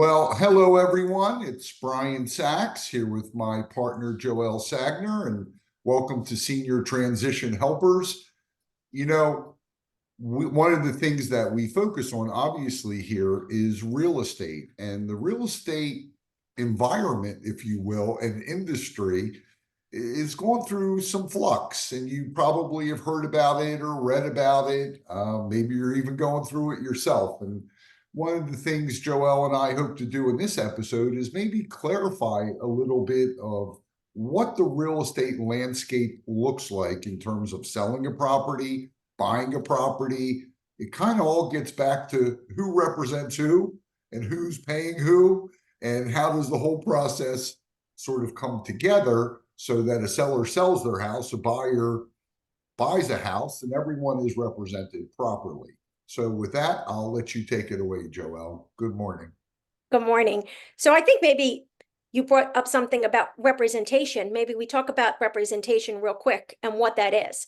Well, hello everyone. It's Brian Sachs here with my partner Joelle Sagner, and welcome to Senior Transition Helpers. You know, one of the things that we focus on obviously here is real estate, and the real estate environment, if you will, and industry is going through some flux, and you probably have heard about it or read about it. Maybe you're even going through it yourself. And one of the things Joelle and I hope to do in this episode is maybe clarify a little bit of what the real estate landscape looks like in terms of selling a property, buying a property. It kind of all gets back to who represents who and who's paying who, and how does the whole process sort of come together so that a seller sells their house, a buyer buys a house, and everyone is represented properly. So with that, I'll let you take it away, Joelle. Good morning. Good morning. So I think maybe you brought up something about representation. Maybe we talk about representation real quick and what that is.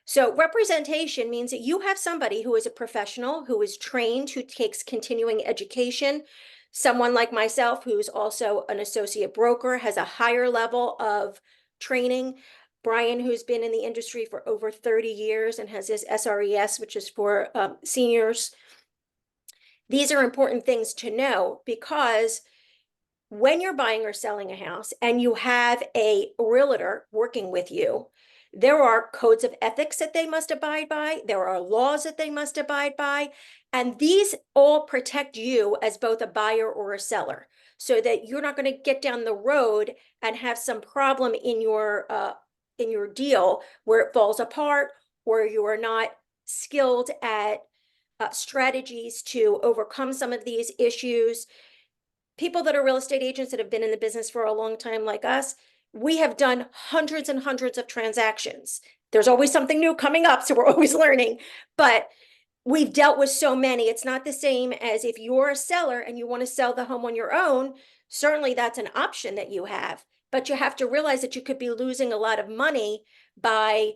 So representation means that you have somebody who is a professional, who is trained, who takes continuing education. Someone like myself, who's also an associate broker, has a higher level of training. Brian, who's been in the industry for over 30 years and has his SRES, which is for seniors. These are important things to know because when you're buying or selling a house and you have a realtor working with you, there are codes of ethics that they must abide by. There are laws that they must abide by. And these all protect you as both a buyer or a seller, so that you're not going to get down the road and have some problem in your deal where it falls apart, or you are not skilled at strategies to overcome some of these issues. People that are real estate agents that have been in the business for a long time, like us, we have done hundreds and hundreds of transactions. There's always something new coming up, so we're always learning, but we've dealt with so many. It's not the same as if you're a seller and you want to sell the home on your own. Certainly that's an option that you have, but you have to realize that you could be losing a lot of money by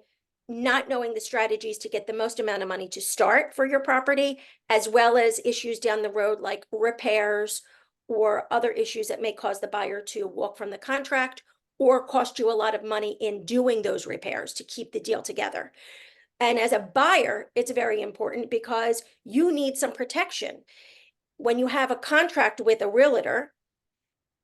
not knowing the strategies to get the most amount of money to start for your property, as well as issues down the road like repairs or other issues that may cause the buyer to walk from the contract or cost you a lot of money in doing those repairs to keep the deal together. And as a buyer, it's very important because you need some protection. When you have a contract with a realtor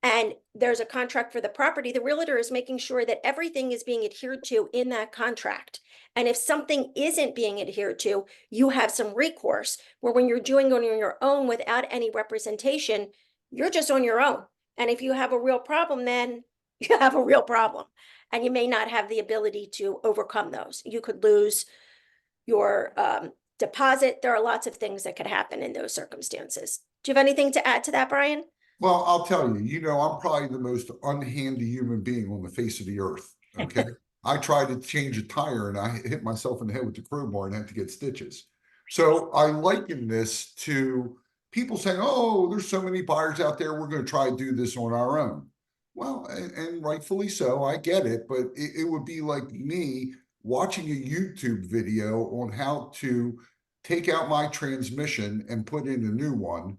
and there's a contract for the property, the realtor is making sure that everything is being adhered to in that contract. And if something isn't being adhered to, you have some recourse, where when you're doing it on your own without any representation, you're just on your own. And if you have a real problem, then you have a real problem. And you may not have the ability to overcome those. You could lose your deposit. There are lots of things that could happen in those circumstances. Do you have anything to add to that, Brian? Well, I'll tell you, I'm probably the most unhandy human being on the face of the earth. Okay. I tried to change a tire and I hit myself in the head with the crowbar and had to get stitches. So I liken this to people saying, oh, there's so many buyers out there, we're going to try to do this on our own. Well, and rightfully so, I get it, but it would be like me watching a YouTube video on how to take out my transmission and put in a new one.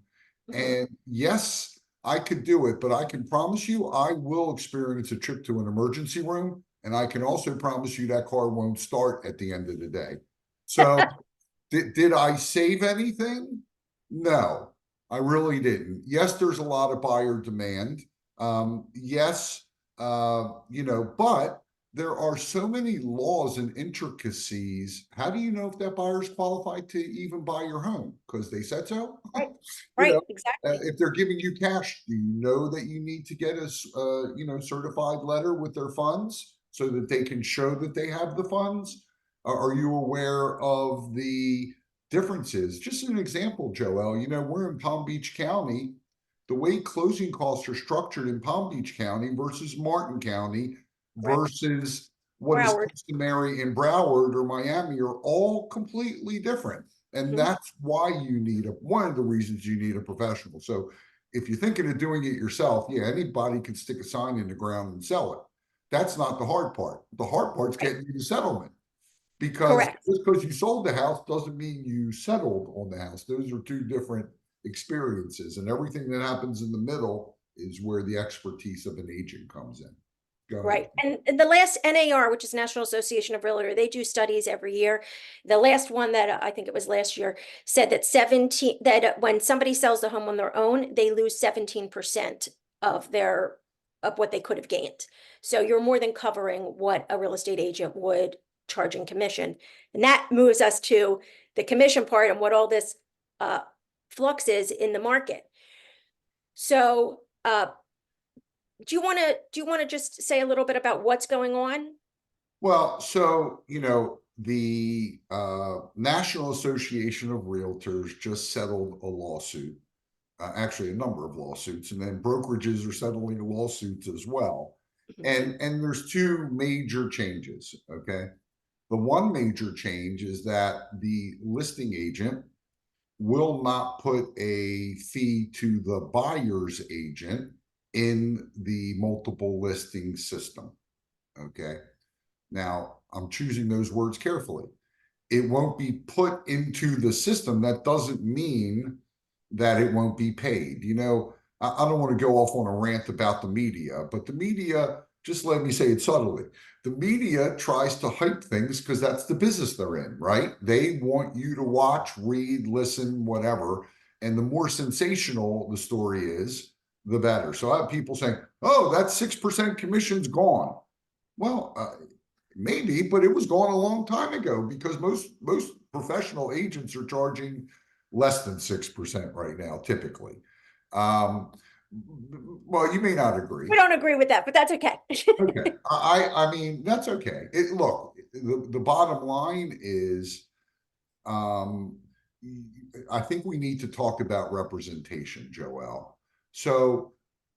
And yes, I could do it, but I can promise you I will experience a trip to an emergency room. And I can also promise you that car won't start at the end of the day. So did I save anything? No, I really didn't. Yes, there's a lot of buyer demand. Yes, but there are so many laws and intricacies. How do you know if that buyer is qualified to even buy your home? Because they said so. Right, You right, know, exactly. if they're giving you cash, do you know that you need to get a certified letter with their funds so that they can show that they have the funds? Are you aware of the differences? Just an example, Joel, we're in Palm Beach County. The way closing costs are structured in Palm Beach County versus Martin County Right. versus what is Broward. customary in Broward or Miami are all completely different. And that's why you need one of the reasons you need a professional. So if you're thinking of doing it yourself, yeah, anybody can stick a sign in the ground and sell it. That's not the hard part. The hard part's getting you the settlement, because Correct. just because you sold the house doesn't mean you settled on the house. Those are two different experiences, and everything that happens in the middle is where the expertise of an agent comes in. Go ahead. Right. And the last NAR, which is National Association of Realtors, they do studies every year. The last one that I think it was last year said that when somebody sells the home on their own, they lose 17% of what they could have gained. So you're more than covering what a real estate agent would charge in commission. And that moves us to the commission part and what all this flux is in the market. So do you want to just say a little bit about what's going on? Well, so, the National Association of Realtors just settled a lawsuit, actually a number of lawsuits, and then brokerages are settling lawsuits as well. And there's two major changes, okay? The one major change is that the listing agent will not put a fee to the buyer's agent in the multiple listing system, okay? Now, I'm choosing those words carefully. It won't be put into the system. That doesn't mean that it won't be paid. I don't want to go off on a rant about the media, but the media, just let me say it subtly, the media tries to hype things because that's the business they're in, right? They want you to watch, read, listen, whatever. And the more sensational the story is, the better. So I have people saying, oh, that 6% commission's gone. Well, maybe, but it was gone a long time ago because most professional agents are charging less than 6% right now, typically. Well, you may not agree. We don't agree with that, but that's okay. Okay, I mean that's okay. Look, the bottom line is, um, I think we need to talk about representation, Joelle. So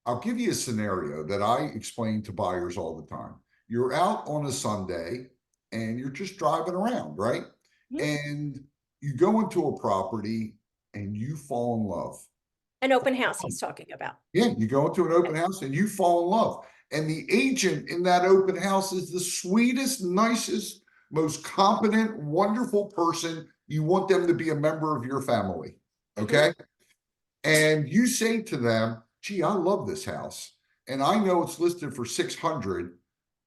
I'll give you a scenario that I explain to buyers all the time. You're out on a Sunday and you're just driving around, right? And you go into a property and you fall in love. An open house he's talking about. Yeah, you go into an open house and you fall in love. And the agent in that open house is the sweetest, nicest, most competent, wonderful person. You want them to be a member of your family. Okay. And you say to them, gee, I love this house. And I know it's listed for 600.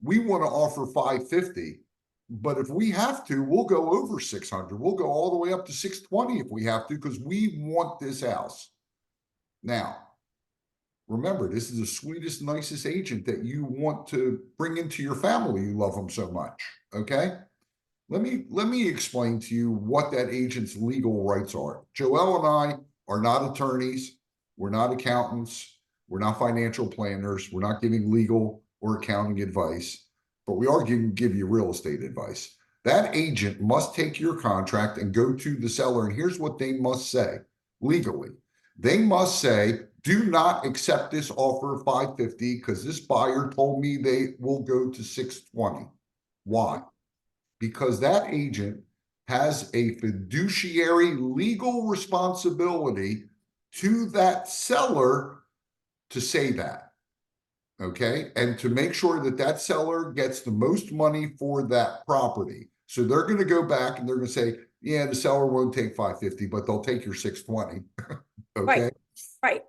We want to offer 550. But if we have to, we'll go over 600. We'll go all the way up to 620 if we have to, because we want this house. Now, remember, this is the sweetest, nicest agent that you want to bring into your family. You love them so much. Okay. Let me explain to you what that agent's legal rights are. Joelle and I are not attorneys. We're not accountants. We're not financial planners. We're not giving legal or accounting advice, but we are going to give you real estate advice. That agent must take your contract and go to the seller. And here's what they must say legally. They must say, do not accept this offer of 550 because this buyer told me they will go to 620. Why? Because that agent has a fiduciary legal responsibility to that seller to say that, okay? And to make sure that that seller gets the most money for that property. So they're going to go back and they're going to say, yeah, the seller won't take 550, but they'll take your 620. Okay. Right.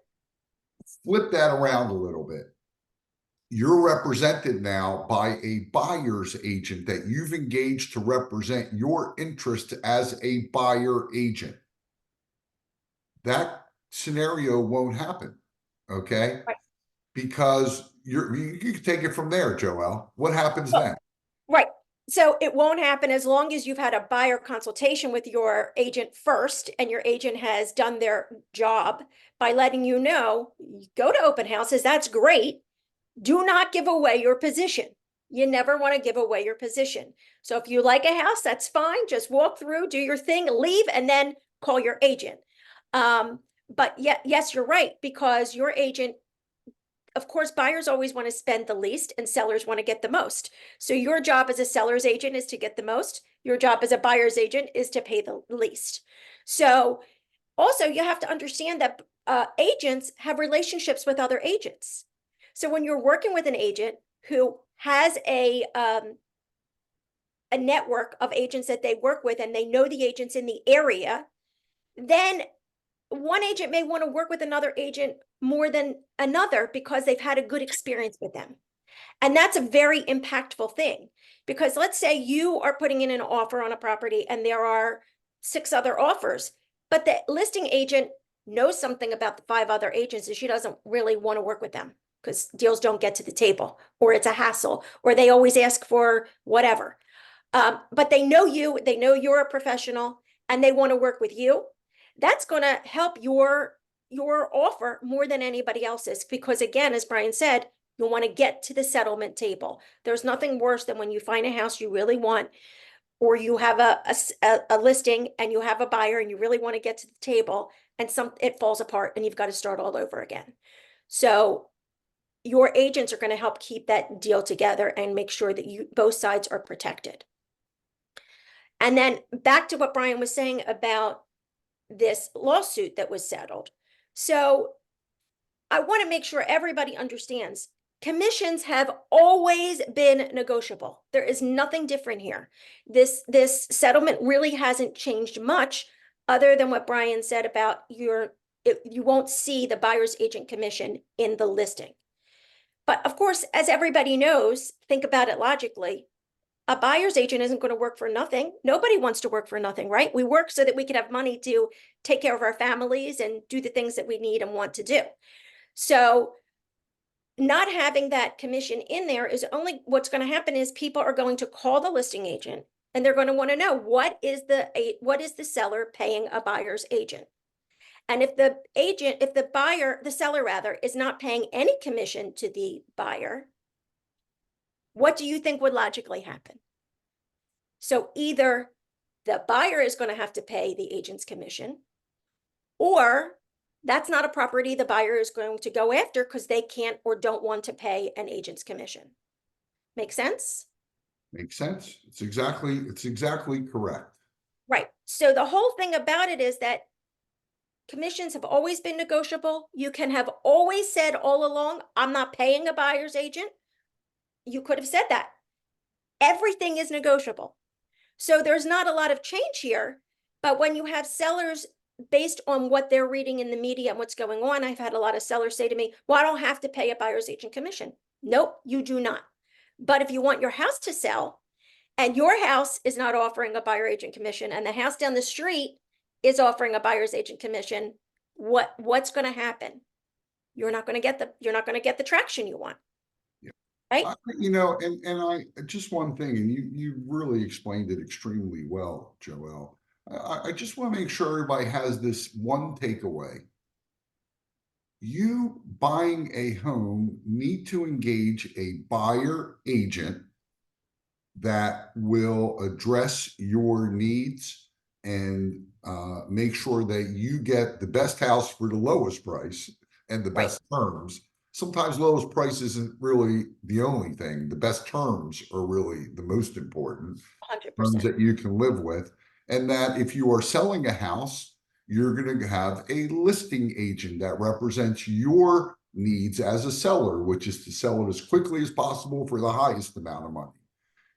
Flip that around a little bit. You're represented now by a buyer's agent that you've engaged to represent your interest as a buyer agent. That scenario won't happen, okay? Right. Because you can take it from there, Joelle. What happens then? Right. So it won't happen as long as you've had a buyer consultation with your agent first, and your agent has done their job by letting you know, go to open houses. That's great. Do not give away your position. You never want to give away your position. So if you like a house, that's fine. Just walk through, do your thing, leave, and then call your agent. But yes, you're right, because your agent, of course, buyers always want to spend the least and sellers want to get the most. So your job as a seller's agent is to get the most. Your job as a buyer's agent is to pay the least. So also you have to understand that agents have relationships with other agents. So when you're working with an agent who has a network of agents that they work with and they know the agents in the area, then one agent may want to work with another agent more than another because they've had a good experience with them. And that's a very impactful thing, because let's say you are putting in an offer on a property and there are 6 other offers, but the listing agent knows something about the 5 other agents and she doesn't really want to work with them because deals don't get to the table, or it's a hassle, or they always ask for whatever. But they know you, they know you're a professional, and they want to work with you. That's going to help your offer more than anybody else's, because again, as Brian said, you want to get to the settlement table. There's nothing worse than when you find a house you really want, or you have a listing and you have a buyer and you really want to get to the table, and it falls apart and you've got to start all over again. So your agents are going to help keep that deal together and make sure that both sides are protected. And then back to what Brian was saying about this lawsuit that was settled. So I want to make sure everybody understands commissions have always been negotiable. There is nothing different here. This settlement really hasn't changed much, other than what Brian said about you won't see the buyer's agent commission in the listing. But of course, as everybody knows, think about it logically, a buyer's agent isn't going to work for nothing. Nobody wants to work for nothing, right? We work so that we can have money to take care of our families and do the things that we need and want to do. So not having that commission in there is only, what's going to happen is people are going to call the listing agent and they're going to want to know what is the seller paying a buyer's agent. And if the seller rather, is not paying any commission to the buyer, what do you think would logically happen? So either the buyer is going to have to pay the agent's commission, or that's not a property the buyer is going to go after because they can't or don't want to pay an agent's commission. Make sense? Makes sense. It's exactly correct. Right. So the whole thing about it is that commissions have always been negotiable. You can have always said all along, I'm not paying a buyer's agent. You could have said that. Everything is negotiable. So there's not a lot of change here, but when you have sellers based on what they're reading in the media and what's going on, I've had a lot of sellers say to me, well, I don't have to pay a buyer's agent commission. Nope, you do not. But if you want your house to sell and your house is not offering a buyer agent commission and the house down the street is offering a buyer's agent commission, what's going to happen? You're not going to get the traction you want. Right? And I just one thing, and you really explained it extremely well, Joelle. I just want to make sure everybody has this one takeaway. You buying a home need to engage a buyer agent that will address your needs and make sure that you get the best house for the lowest price and the best terms. Sometimes lowest price isn't really the only thing. The best terms are really the most important. 100%. Terms that you can live with. And that if you are selling a house, you're going to have a listing agent that represents your needs as a seller, which is to sell it as quickly as possible for the highest amount of money.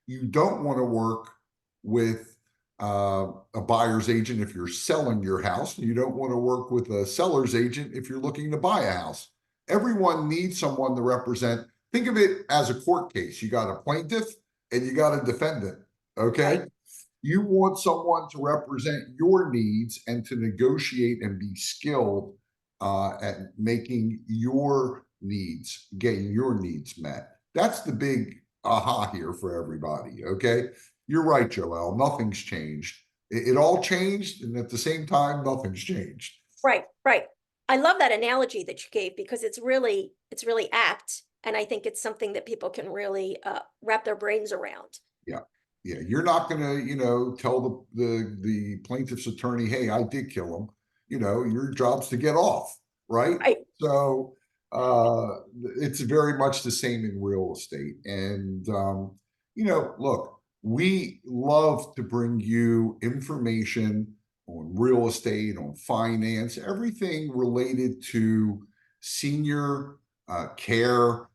You don't want to work with a buyer's agent if you're selling your house. You don't want to work with a seller's agent if you're looking to buy a house. Everyone needs someone to represent. Think of it as a court case. You got a plaintiff and you got a defendant. Okay. Right. You want someone to represent your needs and to negotiate and be skilled at making your needs, getting your needs met. That's the big aha here for everybody. Okay. You're right, Joelle. Nothing's changed. It all changed. And at the same time, nothing's changed. Right. I love that analogy that you gave because it's really apt. And I think it's something that people can really wrap their brains around. Yeah. You're not going to, tell the plaintiff's attorney, hey, I did kill him. Your job's to get off. Right. So it's very much the same in real estate. And, look, we love to bring you information on real estate, on finance, everything related to senior care.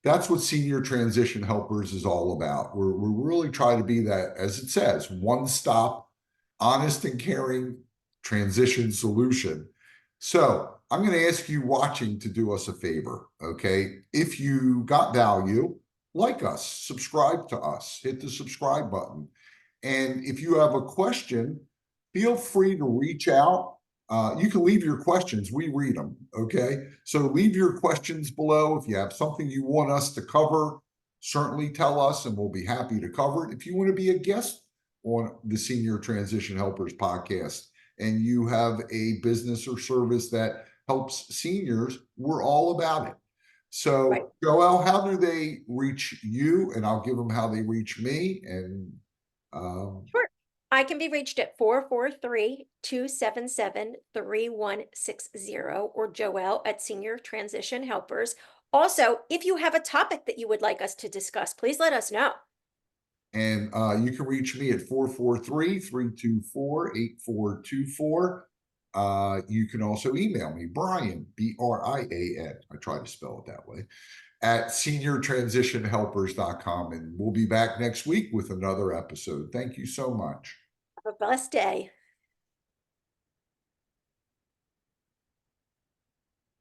That's what Senior Transition Helpers is all about. We're really trying to be that, as it says, one-stop, honest and caring transition solution. So I'm going to ask you watching to do us a favor, okay? If you got value, like us, subscribe to us, hit the subscribe button. And if you have a question, feel free to reach out. You can leave your questions. We read them, okay? So leave your questions below. If you have something you want us to cover, certainly tell us and we'll be happy to cover it. If you want to be a guest on the Senior Transition Helpers podcast and you have a business or service that helps seniors, we're all about it. So, Right. Joelle, how do they reach you? And I'll give them how they reach me. And Sure. I can be reached at 443-277-3160 or Joelle at Senior Transition Helpers. Also, if you have a topic that you would like us to discuss, please let us know. And you can reach me at 443-324-8424. You can also email me, Brian, Brian. I try to spell it that way, at seniortransitionhelpers.com. And we'll be back next week with another episode. Thank you so much. Have a blessed day.